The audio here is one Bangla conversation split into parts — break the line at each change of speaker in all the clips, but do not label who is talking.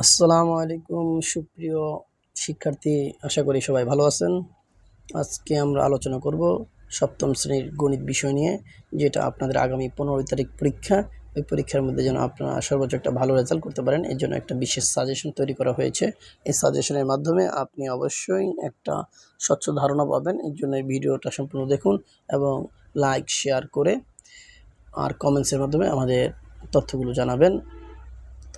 আসসালামু আলাইকুম সুপ্রিয় শিক্ষার্থী, আশা করি সবাই ভালো আছেন। আজকে আমরা আলোচনা করব সপ্তম শ্রেণীর গণিত বিষয় নিয়ে, যেটা আপনাদের আগামী 15 তারিখ পরীক্ষা। ওই পরীক্ষার মধ্যে যেন আপনারা সর্বোচ্চ একটা ভালো রেজাল্ট করতে পারেন, এর জন্য একটা বিশেষ সাজেশন তৈরি করা হয়েছে। এই সাজেশনের মাধ্যমে আপনি অবশ্যই একটা স্বচ্ছ ধারণা পাবেন। এর জন্য এই ভিডিওটা সম্পূর্ণ দেখুন এবং লাইক শেয়ার করে আর কমেন্টসের মাধ্যমে আমাদের তথ্যগুলো জানাবেন।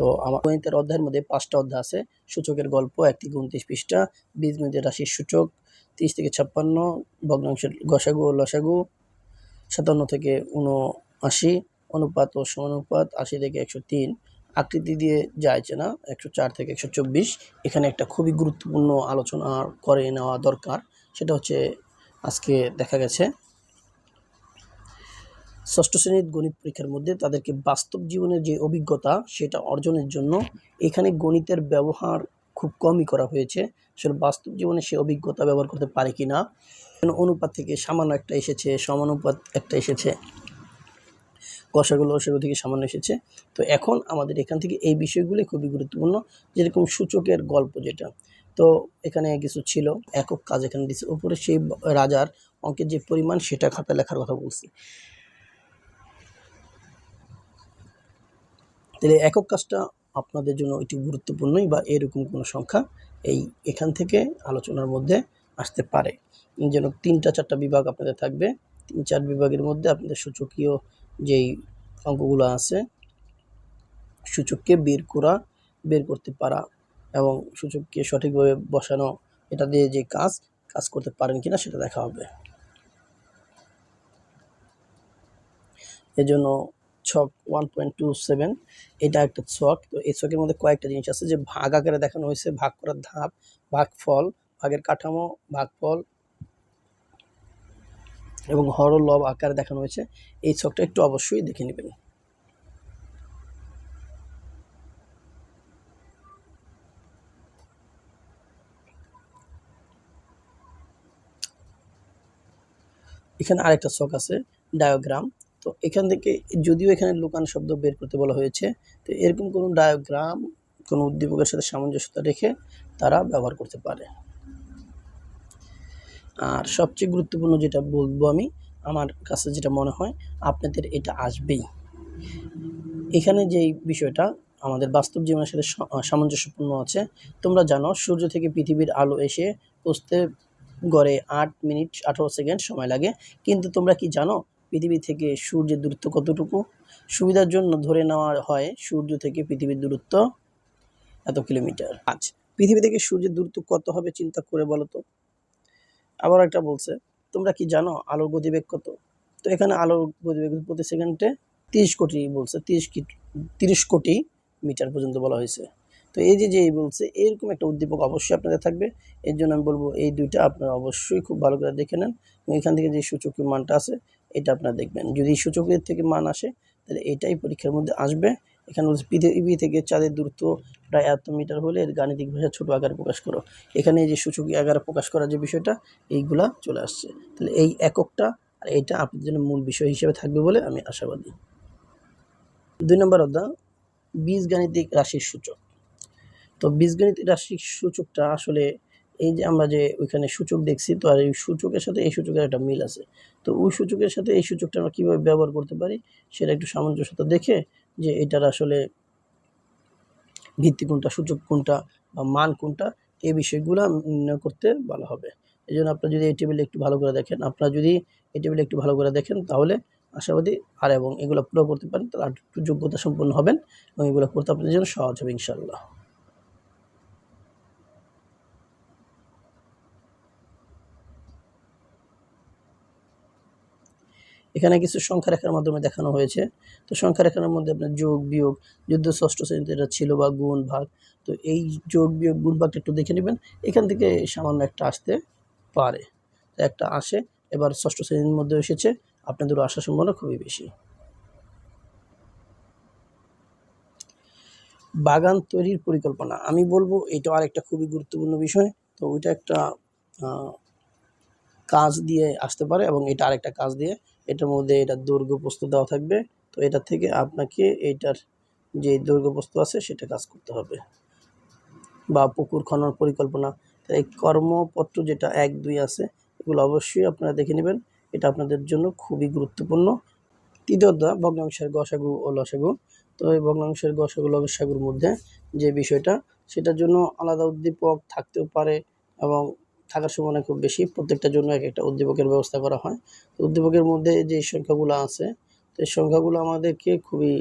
তো আমার গণিতের অধ্যায়ের মধ্যে 5টা অধ্যায় আছে। সূচকের গল্প 1 থেকে 29 পৃষ্ঠা, বীজগণিতের রাশির সূচক 30 থেকে 56, ভগ্নাংশের গসাগু ও লসাগু 57 থেকে 79, অনুপাত ও সমানুপাত 80 থেকে 103, আকৃতি দিয়ে যায় চেনা 104 থেকে 124। এখানে একটা খুবই গুরুত্বপূর্ণ আলোচনা করে নেওয়া দরকার, সেটা হচ্ছে আজকে দেখা গেছে ষষ্ঠ শ্রেণীর গণিত পরীক্ষার মধ্যে তাদেরকে বাস্তব জীবনের যে অভিজ্ঞতা সেটা অর্জনের জন্য এখানে গণিতের ব্যবহার খুব কমই করা হয়েছে। আসলে বাস্তব জীবনে সে অভিজ্ঞতা ব্যবহার করতে পারে কি না, অনুপাত থেকে সামান্য একটা এসেছে, সমানুপাত একটা এসেছে, গসাগু লসাগু থেকে সামান্য এসেছে। তো এখন আমাদের এখান থেকে এই বিষয়গুলি খুবই গুরুত্বপূর্ণ, যেরকম সূচকের গল্প যেটা। তো এখানে কিছু ছিল একক কাজ এখানে দিচ্ছে, উপরে সেই রাজার অঙ্কের যে পরিমাণ সেটা খাতায় লেখার কথা বলছি। তাহলে একক কাজটা আপনাদের জন্য এটি গুরুত্বপূর্ণই, বা এরকম কোনো সংখ্যা এখান থেকে আলোচনার মধ্যে আসতে পারে। যেন 3-4টা বিভাগ আপনাদের থাকবে। 3-4 বিভাগের মধ্যে আপনাদের সূচকীয় যেই অঙ্কগুলো আছে, সূচককে বের করতে পারা এবং সূচককে সঠিকভাবে বসানো, এটা দিয়ে যে কাজ করতে পারেন কিনা সেটা দেখা হবে। এজন্য ছক 1.27 এটা একটা ছক। তো এই ছকের মধ্যে কয়েকটা জিনিস আছে, যে ভাগ আকারে দেখানো হয়েছে, ভাগ করার ধাপ, ভাগফল, ভাগের কাঠামো, ভাগফল এবং হর ও লব আকারে দেখানো হয়েছে। এই ছকটা একটু অবশ্যই দেখে নেবেন। এখানে আরেকটা ছক আছে ডায়াগ্রাম। তো এখান থেকে যদিও এখানে লুকান শব্দ বের করতে বলা হয়েছে, তো এরকম কোনো ডায়াগ্রাম কোনো উদ্দীপকের সাথে সামঞ্জস্যতা রেখে তারা ব্যবহার করতে পারে। আর সবচেয়ে গুরুত্বপূর্ণ যেটা বলবো আমি, আমার কাছে যেটা মনে হয় আপনাদের এটা আসবেই, এখানে যেই বিষয়টা আমাদের বাস্তব জীবনের সাথে সামঞ্জস্যপূর্ণ আছে। তোমরা জানো সূর্য থেকে পৃথিবীর আলো এসে পৌঁছতে গড়ে 8 মিনিট 18 সেকেন্ড সময় লাগে, কিন্তু তোমরা কি জানো পৃথিবী থেকে সূর্যের দূরত্ব কতটুকু? সুবিধার জন্য ধরে নেওয়া হয় সূর্য থেকে পৃথিবীর দূরত্ব এত কিলোমিটার। আচ্ছা, পৃথিবী থেকে সূর্যের দূরত্ব কত হবে চিন্তা করে বলো তো। আবার একটা বলছে, তোমরা কি জানো আলোর গতিবেগ কত? তো এখানে আলোর গতিবেগ প্রতি সেকেন্ডে 30 কোটি বলছে, 30 কোটি মিটার পর্যন্ত বলা হয়েছে। তো এই যে বলছে এরকম একটা উদ্দীপক অবশ্যই আপনাদের থাকবে। এর জন্য আমি বলবো এই দুইটা আপনারা অবশ্যই খুব ভালো করে দেখে নেন, এবং এখান থেকে যে সূচকের মানটা আছে এটা আপনারা দেখবেন। যদি সূচকের থেকে মান আসে তাহলে এটাই পরীক্ষার মধ্যে আসবে। এখানে বলছে পৃথিবী থেকে চাঁদের দূরত্ব প্রায় এত মিটার হলে এর গাণিতিক ভাষা ছোট আকারে প্রকাশ করো। এখানে এই যে সূচকীয় আকারে প্রকাশ করার যে বিষয়টা, এইগুলা চলে আসছে। তাহলে এই এককটা আর এটা আপনাদের জন্য মূল বিষয় হিসেবে থাকবে বলে আমি আশাবাদী। 2 নম্বর অধ্যায় বীজগাণিতিক রাশির সূচক। তো বীজগণিত রাশির সূচকটা আসলে এই যে আমরা যে ওইখানে সূচক দেখছি, তো আর এই সূচকের সাথে এই সূচকের একটা মিল আছে। তো ওই সূচকের সাথে এই সূচকটা আমরা কীভাবে ব্যবহার করতে পারি সেটা একটু সামঞ্জস্যতা দেখে, যে এটার আসলে ভিত্তি কোনটা, সূচক কোনটা বা মান কোনটা, এই বিষয়গুলো নির্ণয় করতে বলা হবে। এই জন্য আপনারা যদি এই টেবিলে একটু ভালো করে দেখেন তাহলে আশাবাদী এবং এগুলো পুরো করতে পারেন, তাহলে আর একটু যোগ্যতা সম্পন্ন হবেন এবং এগুলো করতে আপনাদের জন্য সহজ হবে ইনশাআল্লাহ। এখানে কিছু সংখ্যা রেখার মাধ্যমে দেখানো হয়েছে। তো সংখ্যা রেখার মধ্যে আপনার যোগ বিয়োগ, যদিও ষষ্ঠ শ্রেণীতে এটা ছিল, বা গুণ ভাগ। তো এই যোগ বিয়োগ গুণ ভাগটা একটু দেখে নেবেন, এখান থেকে সামান্য একটা আসতে পারে, একটা আসে। এবার ষষ্ঠ শ্রেণীর মধ্যে এসেছে, আপনাদেরও আসার সম্ভাবনা খুবই বেশি। বাগান তৈরির পরিকল্পনা, আমি বলবো এটাও আরেকটা খুবই গুরুত্বপূর্ণ বিষয়। তো ওইটা একটা কাজ দিয়ে আসতে পারে, এবং এটা আরেকটা কাজ দিয়ে, এটার মধ্যে এটা দৈর্ঘ্য প্রস্থ দেওয়া থাকবে। তো এটা থেকে আপনাকে এইটার যে দৈর্ঘ্য প্রস্থ আছে সেটা কাজ করতে হবে। বা পুকুর খনন পরিকল্পনা, তো এই কর্মপত্র যেটা 1, 2 আছে এগুলো অবশ্যই আপনারা দেখে নেবেন। এটা আপনাদের জন্য খুবই গুরুত্বপূর্ণ। তৃতীয় অধ্যায় ভগ্নাংশের গসাগু ও লসাগু। তো এই ভগ্নাংশের গসাগু লসাগুর মধ্যে যে বিষয়টা, সেটার জন্য আলাদা উদ্দীপক থাকতেও পারে এবং থাকার সম্ভাবনা খুব বেশি। প্রত্যেকটার জন্য এক একটা উদ্দীপকের ব্যবস্থা করা হয়। তো উদ্দীপকের মধ্যে যে সংখ্যাগুলো আছে, তো এই সংখ্যাগুলো আমাদেরকে খুবই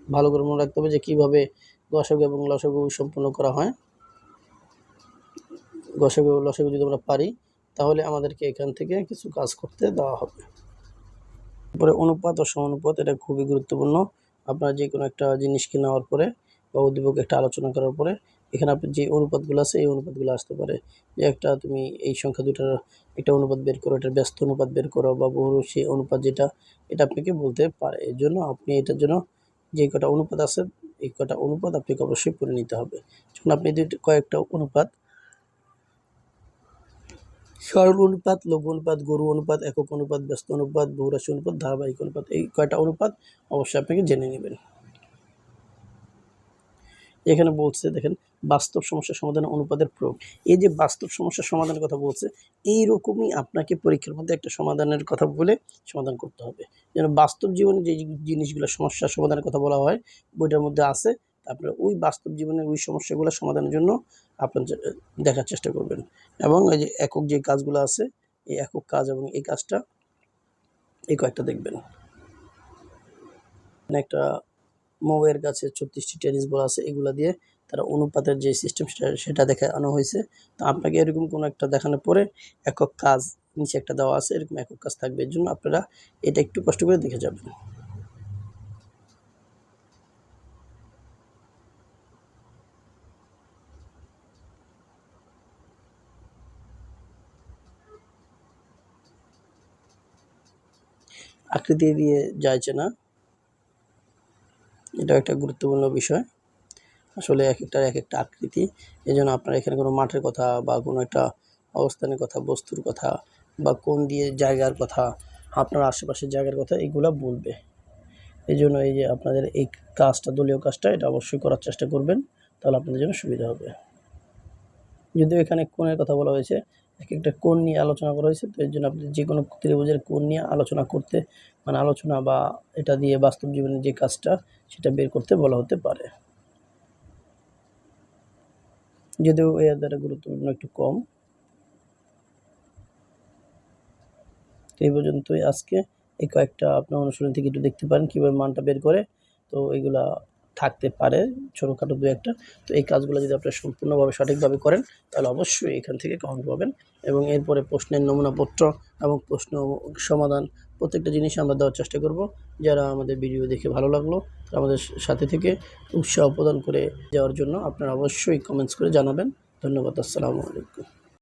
ভালো করে মনে রাখতে হবে যে কীভাবে গসাগু এবং লসাগু সম্পূর্ণ করা হয়। গসাগু লসাগু যদি আমরা পারি তাহলে আমাদেরকে এখান থেকে কিছু কাজ করতে দেওয়া হবে। তারপরে অনুপাত ও সমানুপাত, এটা খুবই গুরুত্বপূর্ণ। আপনারা যে কোনো একটা জিনিসকে নেওয়ার পরে বা উদ্দীপক একটা আলোচনা করার পরে এখানে আপনি যে অনুপাতগুলো আছে এই অনুপাতগুলো আসতে পারে, যে একটা তুমি এই সংখ্যা দুটার একটা অনুপাত বের করো, এটার ব্যস্ত অনুপাত বের করো বা বহুরূপী অনুপাত যেটা, এটা আপনাকে বলতে পারে। এর জন্য আপনি এটার জন্য যে কটা অনুপাত আছে এই কটা অনুপাত আপনাকে অবশ্যই পড়ে নিতে হবে। যখন আপনি কয়েকটা অনুপাত, সরল অনুপাত, লঘু অনুপাত, গরু অনুপাত, একক অনুপাত, ব্যস্ত অনুপাত, বহুরাশি অনুপাত, ধারাবাহিক অনুপাত, এই কয়টা অনুপাত অবশ্যই আপনাকে জেনে নেবেন। এখানে বলছে দেখেন বাস্তব সমস্যা সমাধানে অনুপাতের প্রয়োগ। এই যে বাস্তব সমস্যার সমাধানের কথা বলছে, এইরকমই আপনাকে পরীক্ষার মধ্যে একটা সমাধানের কথা বলে সমাধান করতে হবে। যেন বাস্তব জীবনে যে জিনিসগুলো সমস্যার সমাধানের কথা বলা হয় বইটার মধ্যে আছে, আপনারা ওই বাস্তব জীবনের ওই সমস্যাগুলো সমাধানের জন্য আপনার দেখার চেষ্টা করবেন। এবং এই যে একক যে কাজগুলো আছে এই একক কাজ এবং এই কাজটা এই কয়েকটা দেখবেন। একটা মৌয়ের গাছে 36টি টেনিস বল আছে, এগুলো দিয়ে তারা অনুপাতের যে সিস্টেম সেটা দেখানো হয়েছে। তো আপনাকে এরকম কোনো একটা দেখানোর পরে একক কাজ নিচে একটা দেওয়া আছে, এরকম একক কাজ থাকবে। এর জন্য আপনারা এটা একটু কষ্ট করে দেখে যাবেন। আকৃতি দিয়ে যাইছে না, এটাও একটা গুরুত্বপূর্ণ বিষয়। আসলে এক একটা আকৃতি। এজন্য আপনারা এখানে কোনো মাঠের কথা বা কোনো একটা অবস্থানের কথা, বস্তুর কথা বা কোন দিয়ে জায়গার কথা, আপনার আশেপাশের জায়গার কথা এগুলা বলবে। এজন্য এই যে আপনাদের এই কাজটা, দলীয় কাজটা, এটা অবশ্যই করার চেষ্টা করবেন, তাহলে আপনাদের জন্য সুবিধা হবে। যদিও এখানে কোণের কথা বলা হয়েছে, এক একটা কোণ নিয়ে আলোচনা করা হয়েছে, তো এর জন্য আপনি যে কোনো ত্রিভুজের কোণ নিয়ে আলোচনা করতে, মানে আলোচনা বা এটা দিয়ে বাস্তব জীবনের যে কাজটা সেটা বের করতে বলা হতে পারে। যদিও এর দ্বারা গুরুত্বপূর্ণ একটু কম। তো এই পর্যন্তই আজকে। এই কয়েকটা আপনার অনুশীলন থেকে একটু দেখতে পারেন কীভাবে মানটা বের করে। তো এগুলা থাকতে পারে ছোটোখাটো দু একটা। তো এই কাজগুলো যদি আপনারা সম্পূর্ণভাবে সঠিকভাবে করেন তাহলে অবশ্যই এখান থেকে কমন পাবেন। এবং এরপরে প্রশ্নের নমুনাপত্র এবং প্রশ্ন সমাধান প্রত্যেকটা জিনিস আমরা দেওয়ার চেষ্টা করব। যারা আমাদের ভিডিও দেখে ভালো লাগলো তারা আমাদের সাথে থেকে উৎসাহ প্রদান করে যাওয়ার জন্য আপনারা অবশ্যই কমেন্টস করে জানাবেন। ধন্যবাদ। আসসালামু আলাইকুম।